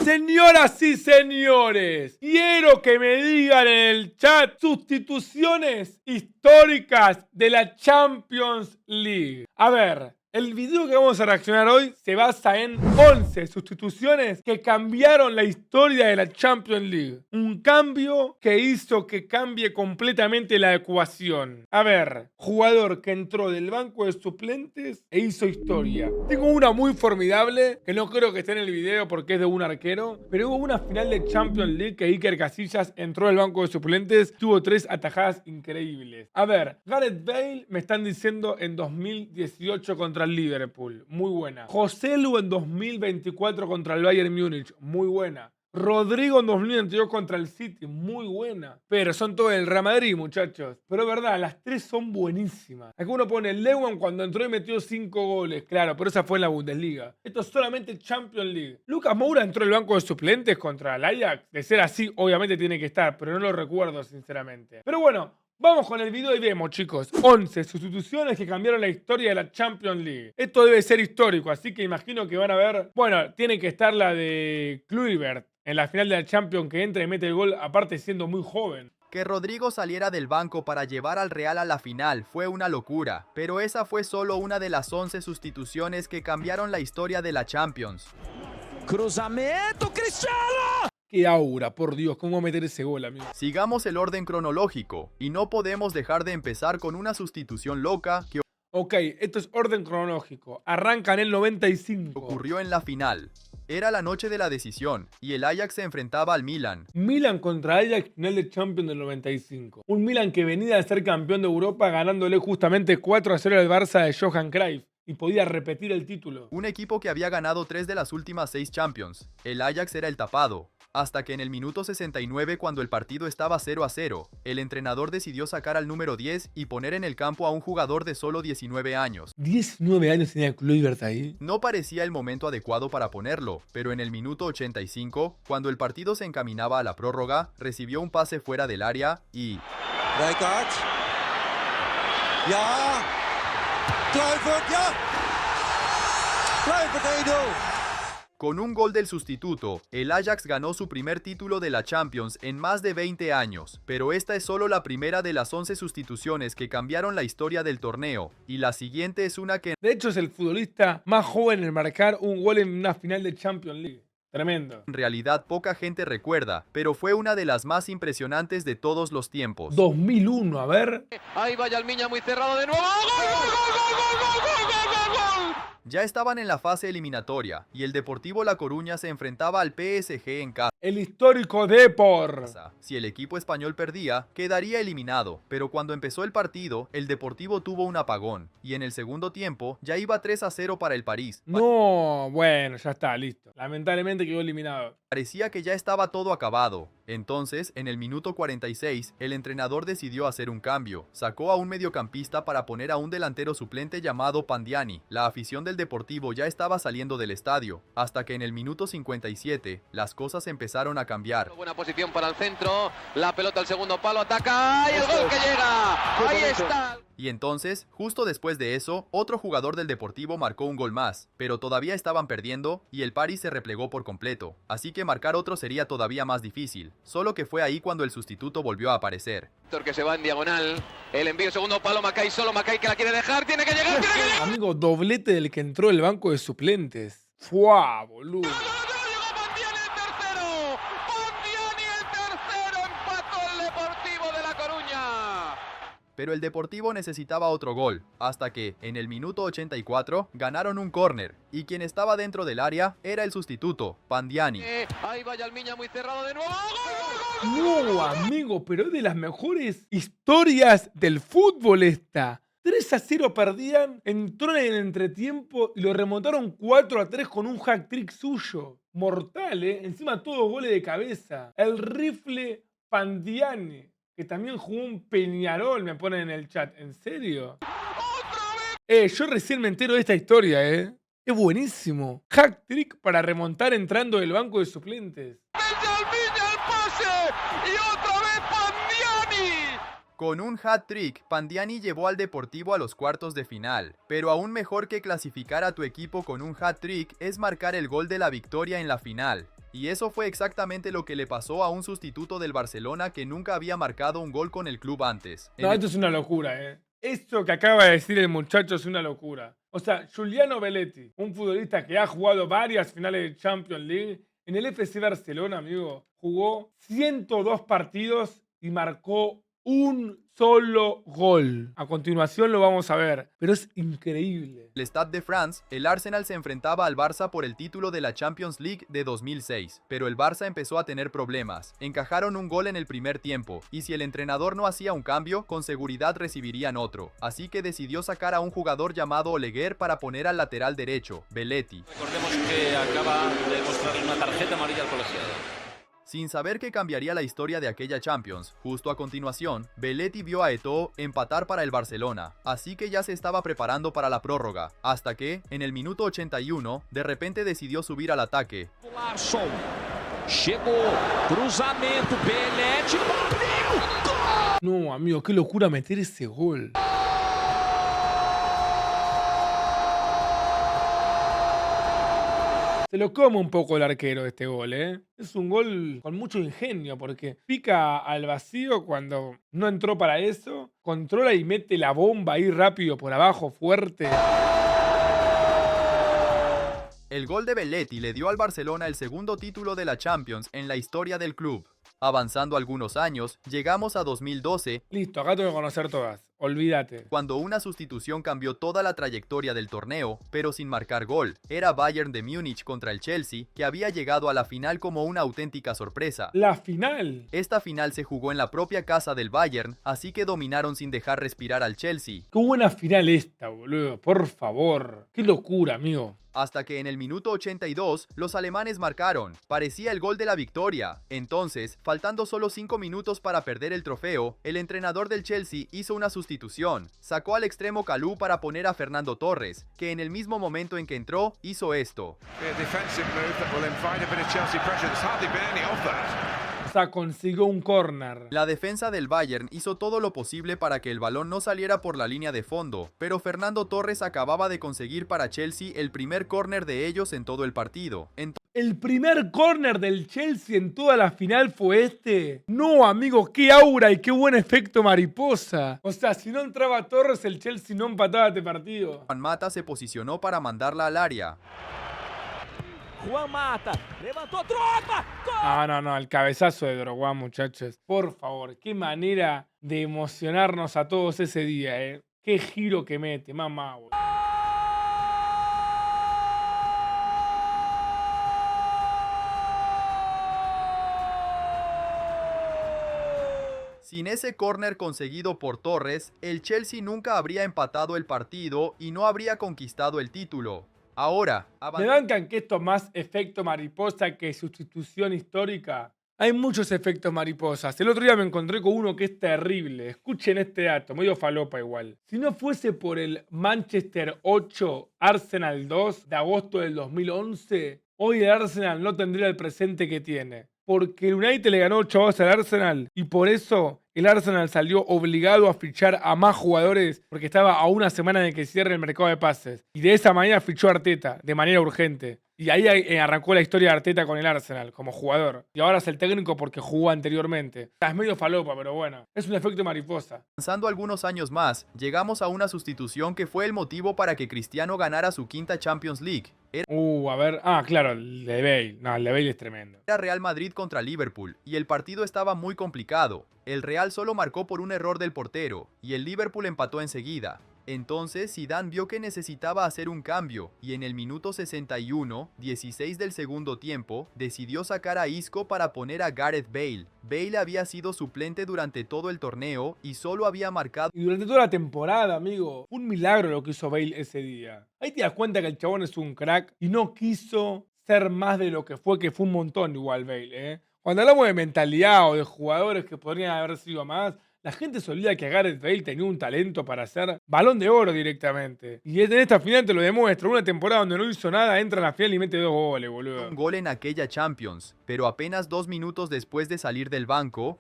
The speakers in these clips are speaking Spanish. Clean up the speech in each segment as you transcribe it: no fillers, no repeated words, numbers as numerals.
Señoras y señores, quiero que me digan en el chat sustituciones históricas de la Champions League. A ver, el video que vamos a reaccionar hoy se basa en 11 sustituciones que cambiaron la historia de la Champions League. Un cambio que hizo que cambie completamente la ecuación. A ver, jugador que entró del banco de suplentes e hizo historia. Tengo una muy formidable, que no creo que esté en el video porque es de un arquero, pero hubo una final de Champions League que Iker Casillas entró del banco de suplentes, tuvo 3 atajadas increíbles. A ver, Gareth Bale me están diciendo en 2018 contra el Liverpool, muy buena. José Lu en 2024 contra el Bayern Múnich, muy buena. Rodrigo en 2022 contra el City, muy buena. Pero son todos del Real Madrid, muchachos. Pero es verdad, las 3 son buenísimas. Aquí uno pone Lewandowski cuando entró y metió 5 goles. Claro, pero esa fue en la Bundesliga. Esto es solamente Champions League. Lucas Moura entró en el banco de suplentes contra el Ajax. De ser así, obviamente tiene que estar, pero no lo recuerdo sinceramente. Pero bueno, vamos con el video y vemos, chicos. 11 sustituciones que cambiaron la historia de la Champions League. Esto debe ser histórico, así que imagino que van a ver... Bueno, tiene que estar la de Kluivert en la final de la Champions, que entra y mete el gol, aparte siendo muy joven. Que Rodrigo saliera del banco para llevar al Real a la final fue una locura, pero esa fue solo una de las 11 sustituciones que cambiaron la historia de la Champions. ¡Cruzamiento, Cristiano! ¡Qué aura, por Dios! ¿Cómo meter ese gol, amigo? Sigamos el orden cronológico, y no podemos dejar de empezar con una sustitución loca que Ok, esto es orden cronológico. Arranca en el 95. ocurrió en la final. Era la noche de la decisión, y el Ajax se enfrentaba al Milan. Milan contra Ajax, final de Champions del 95. Un Milan que venía de ser campeón de Europa ganándole justamente 4-0 al Barça de Johan Cruyff y podía repetir el título. Un equipo que había ganado 3 de las últimas 6 Champions. El Ajax era el tapado. Hasta que en el minuto 69, cuando el partido estaba 0-0, el entrenador decidió sacar al número 10 y poner en el campo a un jugador de solo 19 años. 19 años tenía Kluivert ahí. No parecía el momento adecuado para ponerlo, pero en el minuto 85, cuando el partido se encaminaba a la prórroga, recibió un pase fuera del área y... Rijkaard. Ja. Kluivert, ja. Kluivert 1-0. Con un gol del sustituto, el Ajax ganó su primer título de la Champions en más de 20 años, pero esta es solo la primera de las 11 sustituciones que cambiaron la historia del torneo, y la siguiente es una que De hecho, es el futbolista más joven en marcar un gol en una final de Champions League. Tremendo. en realidad poca gente recuerda, pero fue una de las más impresionantes de todos los tiempos. 2001, a ver. Ahí va Yalmiña muy cerrado de nuevo. ¡Gol, gol, gol, gol, gol, gol, gol, gol, gol! Ya estaban en la fase eliminatoria, y el Deportivo La Coruña se enfrentaba al PSG en casa. El histórico Depor. Si el equipo español perdía, quedaría eliminado, pero cuando empezó el partido, el Deportivo tuvo un apagón, y en el segundo tiempo ya iba 3-0 para el París. No, bueno, ya está, listo. Lamentablemente quedó eliminado. Parecía que ya estaba todo acabado. Entonces, en el minuto 46, el entrenador decidió hacer un cambio. Sacó a un mediocampista para poner a un delantero suplente llamado Pandiani. La afición del Deportivo ya estaba saliendo del estadio, hasta que en el minuto 57, las cosas empezaron a cambiar. Buena posición para el centro, la pelota al segundo palo, ataca y el gol que llega. Ahí está. Y entonces, justo después de eso, otro jugador del Deportivo marcó un gol más, pero todavía estaban perdiendo y el París se replegó por completo, así que marcar otro sería todavía más difícil, solo que fue ahí cuando el sustituto volvió a aparecer. Que se va en diagonal, el envío segundo palo, Macay solo, Macay que la quiere dejar, tiene que llegar, tiene que llegar. Amigo, doblete del que entró el banco de suplentes. ¡Fua, boludo! Pero el Deportivo necesitaba otro gol, hasta que, en el minuto 84, ganaron un córner, y quien estaba dentro del área era el sustituto, Pandiani. Ahí va Yalmiña muy cerrado de nuevo. No, amigo, pero es de las mejores historias del fútbol esta. 3-0 perdían, entró en el entretiempo y lo remontaron 4-3 con un hat-trick suyo. Mortal, encima todos goles de cabeza. El rifle Pandiani, que también jugó un Peñarol, me ponen en el chat. ¿En serio? Yo recién me entero de esta historia, Es buenísimo. Hat-trick para remontar entrando del banco de suplentes. Con un hat-trick, Pandiani llevó al Deportivo a los cuartos de final, pero aún mejor que clasificar a tu equipo con un hat-trick es marcar el gol de la victoria en la final. Y eso fue exactamente lo que le pasó a un sustituto del Barcelona que nunca había marcado un gol con el club antes. No, esto es una locura, Esto que acaba de decir el muchacho es una locura. O sea, Giuliano Belletti, un futbolista que ha jugado varias finales de Champions League, en el FC Barcelona, amigo, jugó 102 partidos y marcó un solo gol. A continuación lo vamos a ver, pero es increíble. El Stade de France, el Arsenal se enfrentaba al Barça por el título de la Champions League de 2006, pero el Barça empezó a tener problemas. Encajaron un gol en el primer tiempo, y si el entrenador no hacía un cambio, con seguridad recibirían otro. Así que decidió sacar a un jugador llamado Oleguer para poner al lateral derecho, Belletti. Recordemos que acaba de mostrarle una tarjeta amarilla al colegiado. Sin saber que cambiaría la historia de aquella Champions, justo a continuación, Belletti vio a Eto'o empatar para el Barcelona, así que ya se estaba preparando para la prórroga, hasta que, en el minuto 81, de repente decidió subir al ataque. Larson. Chegou. Cruzamento. Belletti. Bateu. No, amigo, qué locura meter ese gol. Se lo come un poco el arquero de este gol, Es un gol con mucho ingenio porque pica al vacío cuando no entró para eso, controla y mete la bomba ahí rápido por abajo, fuerte. El gol de Belletti le dio al Barcelona el segundo título de la Champions en la historia del club. Avanzando algunos años, llegamos a 2012. Listo, acá tengo que conocer todas. Olvídate. Cuando una sustitución cambió toda la trayectoria del torneo, pero sin marcar gol. Era Bayern de Múnich contra el Chelsea, que había llegado a la final como una auténtica sorpresa. ¡La final! Esta final se jugó en la propia casa del Bayern, así que dominaron sin dejar respirar al Chelsea. ¡Qué buena final esta, boludo! Por favor. ¡Qué locura, amigo! Hasta que en el minuto 82, los alemanes marcaron. Parecía el gol de la victoria. Entonces, faltando solo 5 minutos para perder el trofeo, el entrenador del Chelsea hizo una sustitución. Sacó al extremo Kalou para poner a Fernando Torres, que en el mismo momento en que entró, hizo esto. O sea, consiguió un córner. La defensa del Bayern hizo todo lo posible para que el balón no saliera por la línea de fondo, pero Fernando Torres acababa de conseguir para Chelsea el primer córner de ellos en todo el partido. ¿El primer córner del Chelsea en toda la final fue este? No, amigo, qué aura y qué buen efecto mariposa. O sea, si no entraba Torres, el Chelsea no empataba este partido. Juan Mata se posicionó para mandarla al área. Juan Mata. Levantó Drogba. No, el cabezazo de Drogba, muchachos. Por favor, qué manera de emocionarnos a todos ese día, Qué giro que mete, mamá, boludo. Sin ese córner conseguido por Torres, el Chelsea nunca habría empatado el partido y no habría conquistado el título. Ahora, ¿me bancan que esto es más efecto mariposa que sustitución histórica? Hay muchos efectos mariposas. El otro día me encontré con uno que es terrible. Escuchen este dato, medio falopa igual. Si no fuese por el Manchester 8, Arsenal 2 de agosto del 2011, hoy el Arsenal no tendría el presente que tiene. Porque el United le ganó 8-2 al Arsenal y por eso el Arsenal salió obligado a fichar a más jugadores porque estaba a una semana de que cierre el mercado de pases. Y de esa manera fichó a Arteta, de manera urgente. Y ahí arrancó la historia de Arteta con el Arsenal, como jugador. Y ahora es el técnico porque jugó anteriormente. Es medio falopa, pero bueno. Es un efecto mariposa. Avanzando algunos años más, llegamos a una sustitución que fue el motivo para que Cristiano ganara su quinta Champions League. A ver. Claro, el de Bale. No, el de Bale es tremendo. Era Real Madrid contra Liverpool, y el partido estaba muy complicado. El Real solo marcó por un error del portero, y el Liverpool empató enseguida. Entonces Zidane vio que necesitaba hacer un cambio, y en el minuto 61, 16 del segundo tiempo, decidió sacar a Isco para poner a Gareth Bale. Bale había sido suplente durante todo el torneo y solo había marcado... Y durante toda la temporada, amigo. Un milagro lo que hizo Bale ese día. Ahí te das cuenta que el chabón es un crack y no quiso ser más de lo que fue un montón igual Bale, Cuando hablamos de mentalidad o de jugadores que podrían haber sido más, la gente se olvida que Gareth Bale tenía un talento para hacer Balón de Oro directamente. Y en esta final te lo demuestra. Una temporada donde no hizo nada, entra en la final y mete 2 goles, boludo. Un gol en aquella Champions, pero apenas 2 minutos después de salir del banco...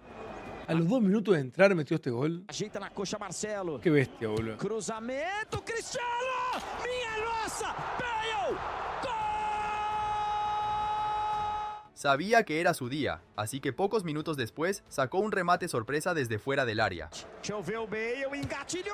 A los 2 minutos de entrar metió este gol. Ajeita na coxa Marcelo. Qué bestia, boludo. Cruzamento. Cristiano. Minha nossa. Bale. Sabía que era su día, así que pocos minutos después sacó un remate sorpresa desde fuera del área. Deixa eu ver o Bale, engatilhou!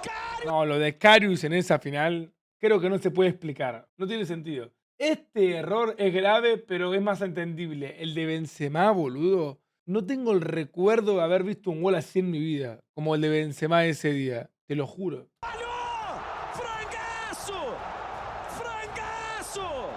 Cara! No, lo de Karius en esa final creo que no se puede explicar. No tiene sentido. Este error es grave, pero es más entendible. El de Benzema, boludo. No tengo el recuerdo de haber visto un gol así en mi vida, como el de Benzema ese día. Te lo juro. Falhou! Frangaço! Frangaço!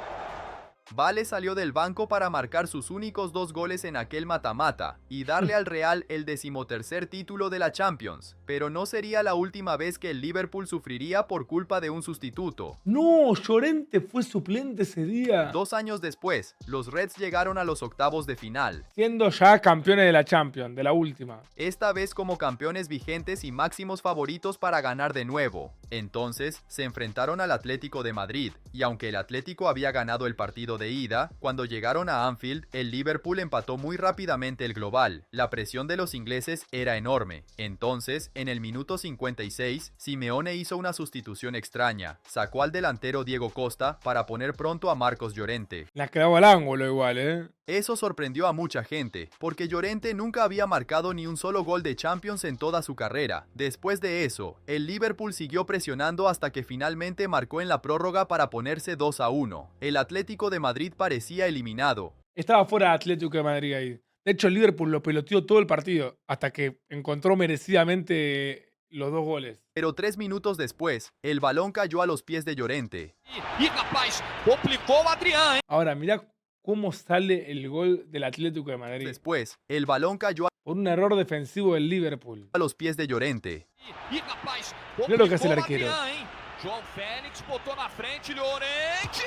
Vale salió del banco para marcar sus únicos 2 goles en aquel mata-mata y darle al Real el 13º título de la Champions, pero no sería la última vez que el Liverpool sufriría por culpa de un sustituto. No, Llorente fue suplente ese día. 2 años después, los Reds llegaron a los octavos de final, Siendo ya campeones de la Champions, de la última. esta vez como campeones vigentes y máximos favoritos para ganar de nuevo. Entonces, se enfrentaron al Atlético de Madrid, y aunque el Atlético había ganado el partido de ida, cuando llegaron a Anfield, el Liverpool empató muy rápidamente el global. La presión de los ingleses era enorme. Entonces, en el minuto 56, Simeone hizo una sustitución extraña. Sacó al delantero Diego Costa para poner pronto a Marcos Llorente. La clavó al ángulo igual, ¿eh? Eso sorprendió a mucha gente, porque Llorente nunca había marcado ni un solo gol de Champions en toda su carrera. Después de eso, el Liverpool siguió presionando hasta que finalmente marcó en la prórroga para ponerse 2-1. El Atlético de Madrid parecía eliminado. Estaba fuera de Atlético de Madrid ahí. De hecho, el Liverpool lo peloteó todo el partido hasta que encontró merecidamente los 2 goles. Pero 3 minutos después, el balón cayó a los pies de Llorente. Ih, rapaz, complicou o Adrián, hein? Ahora, mirá cómo sale el gol del Atlético de Madrid. Después, el balón cayó Por un error defensivo del Liverpool. a los pies de Llorente. Ih, rapaz, Olha lo que hace el complicou o arquero. Adrián, hein? João Félix botou na frente, Llorente!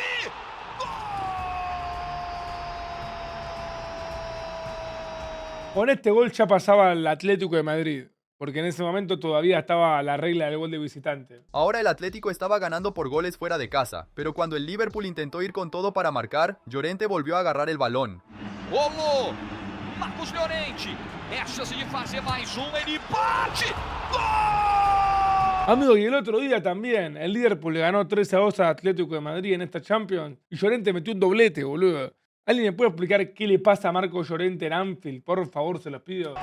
Con este gol ya pasaba al Atlético de Madrid, porque en ese momento todavía estaba la regla del gol de visitante. Ahora el Atlético estaba ganando por goles fuera de casa, pero cuando el Liverpool intentó ir con todo para marcar, Llorente volvió a agarrar el balón. Rolou! Marcos Llorente! É a chance de fazer mais ele bate! Gol! Amigo, y el otro día también, el Liverpool le ganó 3-2 al Atlético de Madrid en esta Champions y Llorente metió un doblete, boludo. ¿Alguien me puede explicar qué le pasa a Marco Llorente en Anfield? Por favor, se los pido.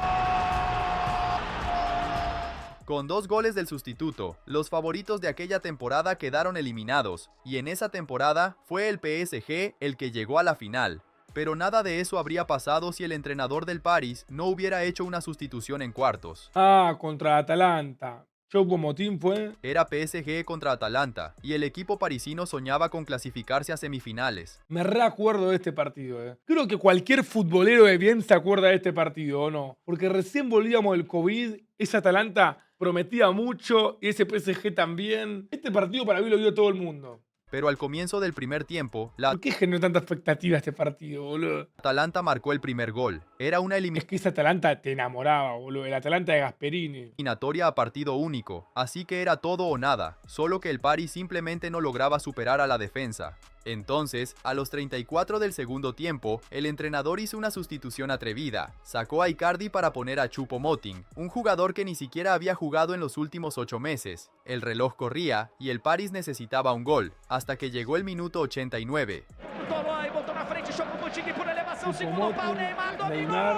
Con 2 goles del sustituto, los favoritos de aquella temporada quedaron eliminados, y en esa temporada fue el PSG el que llegó a la final. Pero nada de eso habría pasado si el entrenador del París no hubiera hecho una sustitución en cuartos. Ah, contra Atalanta. Choupo-Moting fue. Era PSG contra Atalanta, y el equipo parisino soñaba con clasificarse a semifinales. Me reacuerdo de este partido, Creo que cualquier futbolero de bien se acuerda de este partido, ¿o no? Porque recién volvíamos del COVID, ese Atalanta prometía mucho y ese PSG también. Este partido para mí lo vio todo el mundo. Pero al comienzo del primer tiempo, la ¿Por qué generó tanta expectativa este partido, boludo? Atalanta marcó el primer gol. Era una Es que ese Atalanta te enamoraba, boludo. El Atalanta de Gasperini. eliminatoria a partido único, así que era todo o nada, solo que el París simplemente no lograba superar a la defensa. Entonces, a los 34 del segundo tiempo, el entrenador hizo una sustitución atrevida. Sacó a Icardi para poner a Choupo-Moting, un jugador que ni siquiera había jugado en los últimos 8 meses. El reloj corría y el París necesitaba un gol, hasta que llegó el minuto 89. Tolói botou na frente, Choupo-Moting por elevação, segundo pau, Neymar dominou! Neymar.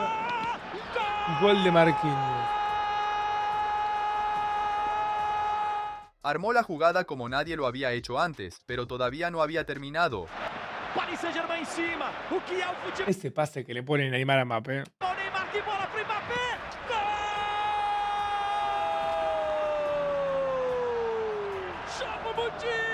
Gol! Gol de Marquinhos. Armó la jugada como nadie lo había hecho antes, pero todavía no había terminado. Paris Saint-Germain em cima, o que é o futebol? Ese pase que le pone Neymar a Mbappé. Neymar, que bola pro Mbappé! Gol! Choupo-Moting!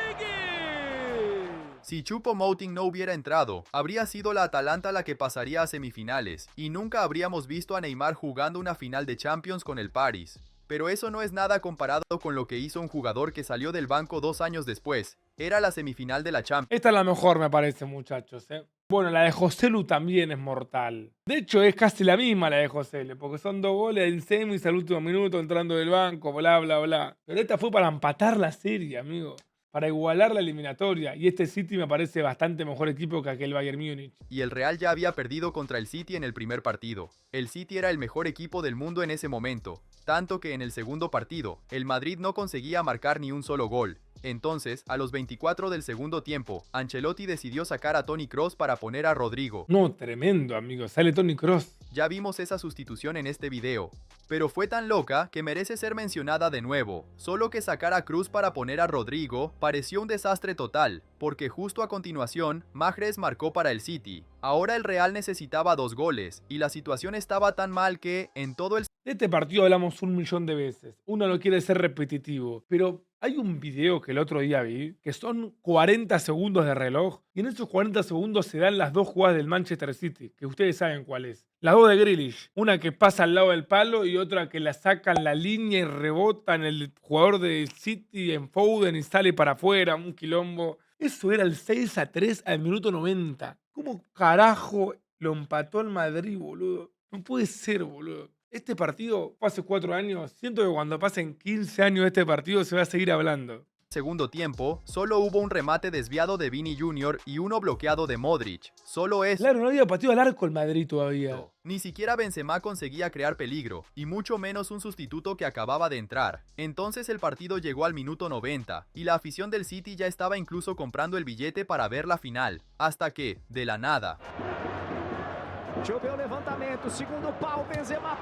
Si Choupo-Moting no hubiera entrado, habría sido la Atalanta la que pasaría a semifinales, y nunca habríamos visto a Neymar jugando una final de Champions con el París. Pero eso no es nada comparado con lo que hizo un jugador que salió del banco 2 años después. Era la semifinal de la Champions. Esta es la mejor, me parece, muchachos, Bueno, la de Joselu también es mortal. De hecho, es casi la misma la de Joselu, porque son 2 goles en semis al último minuto entrando del banco, bla, bla, bla. Pero esta fue para empatar la serie, amigo. Para igualar la eliminatoria. Y este City me parece bastante mejor equipo que aquel Bayern Múnich. Y el Real ya había perdido contra el City en el primer partido. El City era el mejor equipo del mundo en ese momento. tanto que en el segundo partido, el Madrid no conseguía marcar ni un solo gol. Entonces, a los 24 del segundo tiempo, Ancelotti decidió sacar a Toni Kroos para poner a Rodrigo. No, tremendo, amigo. Sale Toni Kroos. Ya vimos esa sustitución en este video, pero fue tan loca que merece ser mencionada de nuevo. Solo que sacar a Kroos para poner a Rodrigo pareció un desastre total, porque justo a continuación, Mahrez marcó para el City. Ahora el Real necesitaba 2 goles, y la situación estaba tan mal que, en todo el... De este partido hablamos 1.000.000 de veces. Uno no quiere ser repetitivo, pero hay un video que el otro día vi, que son 40 segundos de reloj, y en esos 40 segundos se dan las 2 jugadas del Manchester City, que ustedes saben cuál es. Las 2 de Grealish, una que pasa al lado del palo y otra que la saca en la línea y rebota en el jugador del City, en Foden, y sale para afuera, un quilombo. Eso era el 6-3 al minuto 90. ¿Cómo carajo lo empató el Madrid, boludo? No puede ser, boludo. Este partido fue hace 4 años. Siento que cuando pasen 15 años de este partido se va a seguir hablando. segundo tiempo, solo hubo un remate desviado de Vini Jr. y uno bloqueado de Modric. Solo eso. Claro, no había partido al arco el Madrid todavía. Ni siquiera Benzema conseguía crear peligro, y mucho menos un sustituto que acababa de entrar. Entonces el partido llegó al minuto 90, y la afición del City ya estaba incluso comprando el billete para ver la final. Hasta que, de la nada...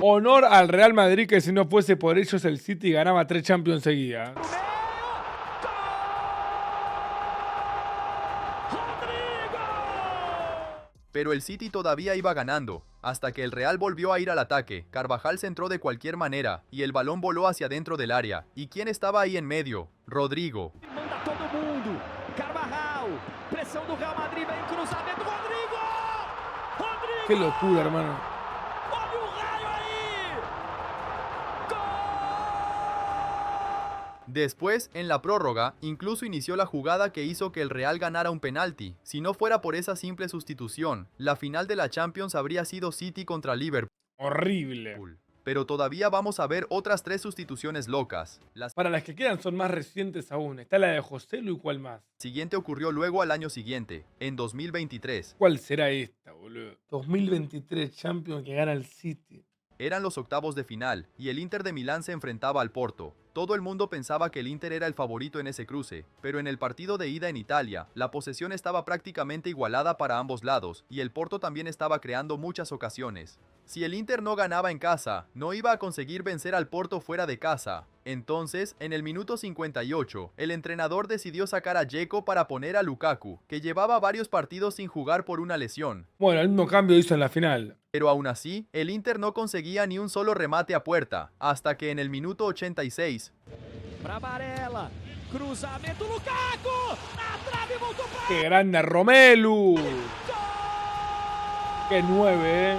Honor al Real Madrid, que si no fuese por ellos el City ganaba 3 Champions seguidas. Pero el City todavía iba ganando, hasta que el Real volvió a ir al ataque. Carvajal centró de cualquier manera, y el balón voló hacia dentro del área. ¿Y quién estaba ahí en medio? Rodrigo. Manda todo mundo. Carvajal. Presión do Real Madrid, vem cruzamento. Rodrigo! Rodrigo! Qué locura, hermano. Olha o raio aí! Después, en la prórroga, incluso inició la jugada que hizo que el Real ganara un penalti. Si no fuera por esa simple sustitución, la final de la Champions habría sido City contra Liverpool. Horrible. Pero todavía vamos a ver otras 3 sustituciones locas. La Para las que quedan son más recientes aún. Está la de Joselu y cuál más. siguiente ocurrió luego al año siguiente, en 2023. ¿Cuál será esta, boludo? 2023 Champions que gana el City. Eran los octavos de final, y el Inter de Milán se enfrentaba al Porto. Todo el mundo pensaba que el Inter era el favorito en ese cruce, pero en el partido de ida en Italia, la posesión estaba prácticamente igualada para ambos lados, y el Porto también estaba creando muchas ocasiones. Si el Inter no ganaba en casa, no iba a conseguir vencer al Porto fuera de casa. Entonces, en el minuto 58, el entrenador decidió sacar a Dzeko para poner a Lukaku, que llevaba varios partidos sin jugar por una lesión. Bueno, el mismo cambio hizo en la final. Pero aún así, el Inter no conseguía ni un solo remate a puerta, hasta que en el minuto 86, Pra Varela. Cruzamento, Lukaku! Na trave, voltou pra... ¡Qué grande Romelu! ¡Qué 9,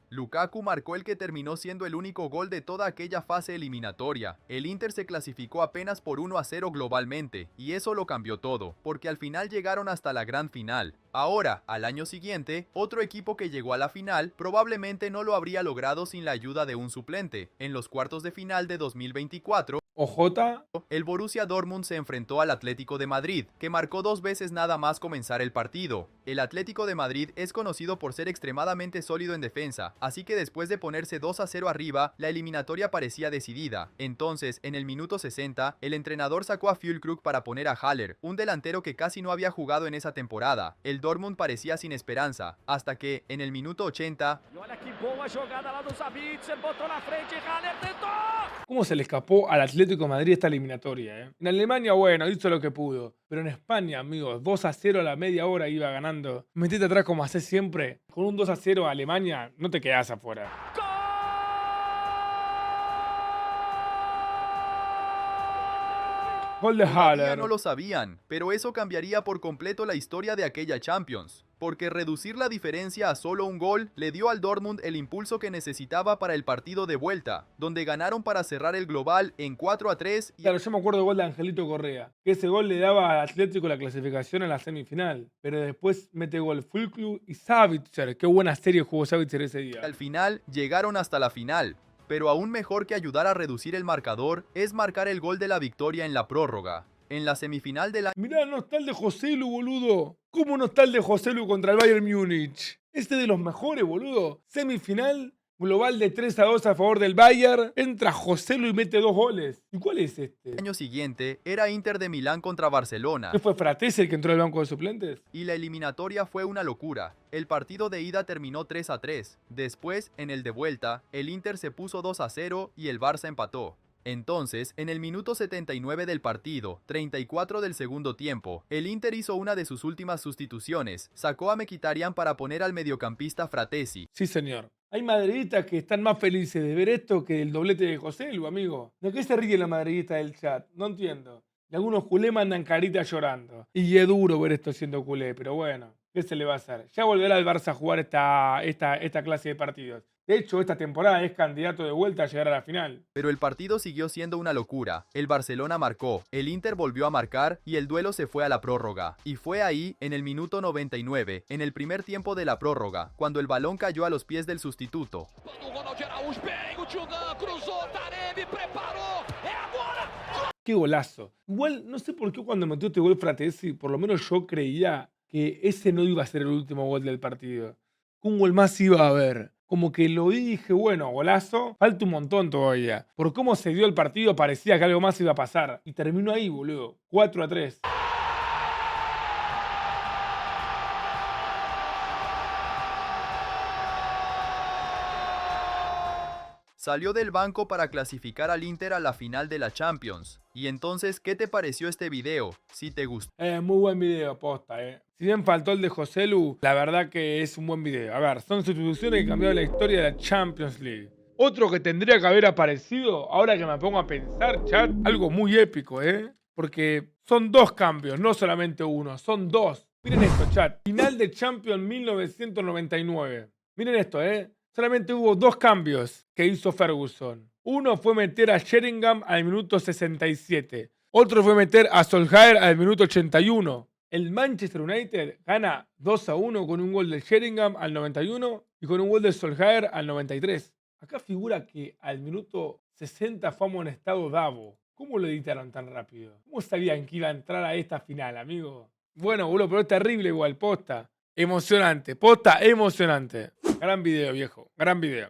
Lukaku marcó el que terminó siendo el único gol de toda aquella fase eliminatoria. El Inter se clasificó apenas por 1-0 globalmente, y eso lo cambió todo, porque al final llegaron hasta la gran final. Ahora, al año siguiente, otro equipo que llegó a la final probablemente no lo habría logrado sin la ayuda de un suplente. En los cuartos de final de 2024, OJ. el Borussia Dortmund se enfrentó al Atlético de Madrid, que marcó 2 veces nada más comenzar el partido. El Atlético de Madrid es conocido por ser extremadamente sólido en defensa, así que después de ponerse 2-0 arriba, la eliminatoria parecía decidida. Entonces, en el minuto 60, el entrenador sacó a Füllkrug para poner a Haller, un delantero que casi no había jugado en esa temporada. El Dortmund parecía sin esperanza, hasta que, en el minuto 80, E olha que boa jogada lá do Sabitzer, botou na frente, Haller tentou! ¿Cómo se le escapó al Atlético de Madrid esta eliminatoria? En Alemania, bueno, hizo lo que pudo. Pero en España, amigos, 2-0 a la media hora iba ganando. Metete atrás como haces siempre. Con un 2-0 a Alemania, no te quedás afuera. Gol de todavía Haller. no lo sabían, pero eso cambiaría por completo la historia de aquella Champions, porque reducir la diferencia a solo un gol le dio al Dortmund el impulso que necesitaba para el partido de vuelta, donde ganaron para cerrar el global en 4-3 y Claro, yo me acuerdo del gol de Angelito Correa. Que ese gol le daba al Atlético la clasificación en la semifinal. Pero después mete gol Füllkrug y Sabitzer. Qué buena serie jugó Sabitzer ese día. al final llegaron hasta la final. Pero aún mejor que ayudar a reducir el marcador es marcar el gol de la victoria en la prórroga. En la semifinal de la Mirá, no está el de Joselu, boludo. ¿Cómo no está el de Joselu contra el Bayern Múnich? Este de los mejores, boludo. Semifinal global de 3-2 a favor del Bayern. Entra Joselu y mete 2 goles. ¿Y cuál es este? año siguiente era Inter de Milán contra Barcelona. ¿Qué fue Fratesi el que entró al banco de suplentes? Y la eliminatoria fue una locura. El partido de ida terminó 3-3. Después, en el de vuelta, el Inter se puso 2-0 y el Barça empató. Entonces, en el minuto 79 del partido, 34 del segundo tiempo, el Inter hizo una de sus últimas sustituciones. Sacó a Mkhitaryan para poner al mediocampista Fratesi. Sí, señor. Hay madridistas que están más felices de ver esto que del doblete de Joselu, amigo. ¿De qué se ríe la madridista del chat? No entiendo. Y algunos culé mandan caritas llorando. Y es duro ver esto siendo culé, pero bueno, ¿qué se le va a hacer? Ya volverá el Barça a jugar esta clase de partidos. De hecho, esta temporada es candidato de vuelta a llegar a la final. Pero el partido siguió siendo una locura. El Barcelona marcó, el Inter volvió a marcar y el duelo se fue a la prórroga. Y fue ahí, en el minuto 99, en el primer tiempo de la prórroga, cuando el balón cayó a los pies del sustituto. ¡Qué golazo! Igual, no sé por qué cuando metió este gol Fratesi, por lo menos yo creía que ese no iba a ser el último gol del partido. Un gol más iba a haber. Como que lo vi y dije, bueno, golazo, falta un montón todavía. Por cómo se dio el partido parecía que algo más iba a pasar. Y terminó ahí, boludo. 4-3. Salió del banco para clasificar al Inter a la final de la Champions. Y entonces, ¿qué te pareció este video? Si te gustó. Muy buen video, posta, Si bien faltó el de Joselu, la verdad que es un buen video. A ver, son sustituciones que cambiaron la historia de la Champions League. Otro que tendría que haber aparecido, ahora que me pongo a pensar, chat, algo muy épico, Porque son 2 cambios, no solamente uno, son 2. Miren esto, chat. Final de Champions 1999. Miren esto, Solamente hubo 2 cambios que hizo Ferguson. Uno fue meter a Sheringham al minuto 67. Otro fue meter a Solskjaer al minuto 81. El Manchester United gana 2-1 con un gol de Sheringham al 91 y con un gol de Solskjaer al 93. Acá figura que al minuto 60 fue amonestado Davo. ¿Cómo lo editaron tan rápido? ¿Cómo sabían que iba a entrar a esta final, amigo? Bueno, boludo, pero es terrible igual, posta. Emocionante, posta, emocionante. Gran video, viejo, gran video.